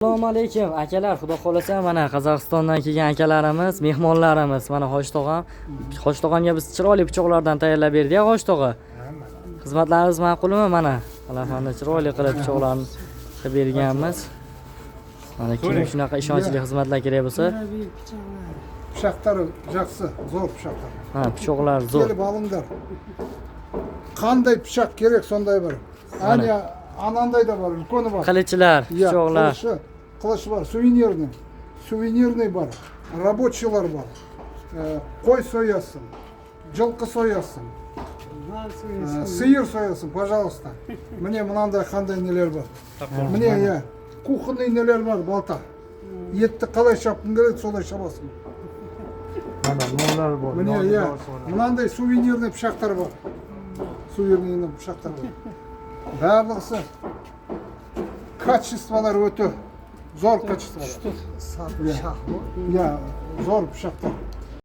Assalomu alaykum akalar, xudo xolasa mana Qozog'istondan kelgan akalarimiz, mehmonlarimiz. Mana Hoji tog'amga biz chiroyli pichoqlardan tayyorlab berdik, Hoji tog'a. Xizmatlaringiz ma'qulmi? Mana alafanda chiroyli qilib pichoqlarni qilib berganmiz. Mana kim shunaqa ishonchli xizmatlar kerak bo'lsa, Pichoqlari yaxshi, zo'r pichoqlar. ha, pichoqlar zo'r. Kelib olinglar. Qanday pichoq kerak, sonday bor. Ana ananday da bor, ulkoni bor. Qilichlar, pichoqlar. Qilish bor, suvenirniy bor. Рабочийlar bor. Qo'y so'yasin, жылқы so'yasin. Sıyır so'yasin, пожалуйста. Mine bunday qanday neler bor. Mine ya, kухонный neler bor, balta. Etni qalay chopqin kerak, solay chapasin. Mana nonlar bor. Mine ya, bunday suvenirniy pichoqlar bor. Suvenirniy pichoqlar bor. Bарлығысы качестволары өте зор качестволар. Pichoq bu. Ya, zor pichoqlar.